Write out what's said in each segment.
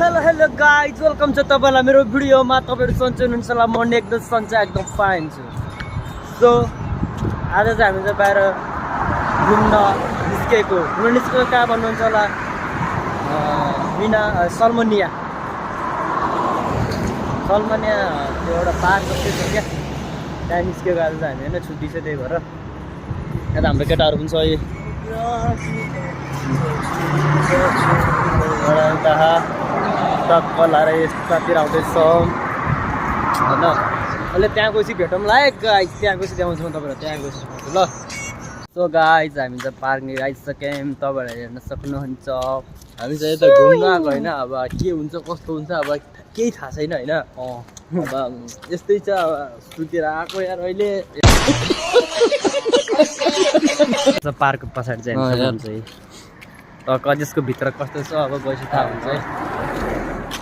Hello guys welcome छ तपाईँलाई मेरो भिडियोमा। तपाईँहरू सन्चै हुनुहुन्छ होला, म एकदम सन्चै एकदम फाइन छु। सो आज चाहिँ हामी चाहिँ बाहिर घुम्न निस्केको कहाँ भन्नुहुन्छ होला, सल्मनिया त्यो एउटा पार्क जस्तै छ क्या, त्यहाँ निस्केको आज चाहिँ हामी होइन। छुट्टी छ त्यही भएर यहाँ त हाम्रो केटाहरू पनि छ। टक्क लाएर यतातिर आउँदैछ होइन। अहिले त्यहाँ गएपछि भेटौँला है गाइज, त्यहाँ गएपछि देखाउँछु म तपाईँलाई, त्यहाँ गएपछि देखाउँछु ल। सो गाइज हामी चाहिँ पार्कनिर आइसक्यौँ, तपाईँहरूले हेर्न सक्नुहुन्छ। हामी चाहिँ यता घुम्न आएको होइन, अब के हुन्छ कस्तो हुन्छ अब केही थाहा छैन होइन। अब यस्तै छ, अब सुतेर आएको यार अहिले। पार्कको पछाडि चाहिँ त्यसको भित्र कस्तो छ अब गएपछि थाहा हुन्छ है।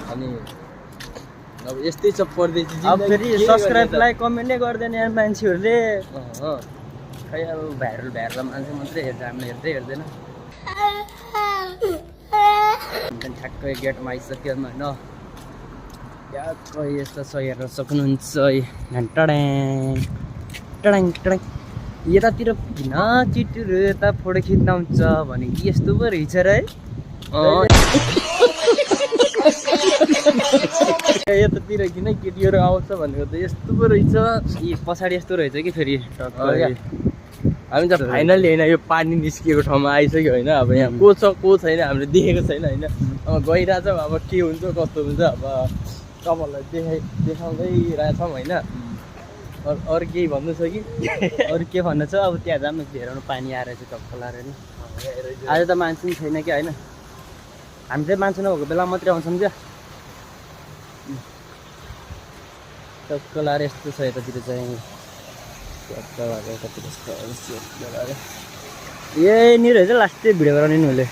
अनि अब यस्तै छ परदेशी अब फेरि सब्सक्राइब लाइक कमेन्ट नै गर्दैन यार मान्छेहरूले। खै अब भाइरल मान्छे मात्रै हेर्छ, हामीले हेर्दैन। ठ्याक्कै गेटमा आइसक्यो होइन। ट्याक्क यस्तो छ हेर्न सक्नुहुन्छ है। यतातिर किन चिटुहरू यता फोटो खिच्न आउँछ भने कि यस्तो पो रहेछ र है। यतातिर किन केटीहरू आउँछ भनेको त यस्तो पो रहेछ। पछाडि यस्तो रहेछ कि फेरि हामी त फाइनली होइन यो पानी निस्किएको ठाउँमा आइसक्यो होइन। अब यहाँ को छ को छैन हामीले देखेको छैन होइन। अब गइरहेछौँ, अब के हुन्छ कस्तो हुन्छ अब तपाईँहरूलाई देखाउँदै रहेछौँ होइन। अरू केही भन्नु छ कि? अरू के भन्नु छ? अब त्यहाँ जाऊँ हेराउनु, पानी आएर चाहिँ टक्क लाएर नि। आज त मान्छे पनि छैन क्या होइन। हामी चाहिँ मान्छे नभएको बेला मात्रै आउँछौँ क्या। टक्क लाएर यस्तो छ यतातिर चाहिँ यहीँनिर रहेछ लास्ट भिडियो गराउने नि उसले।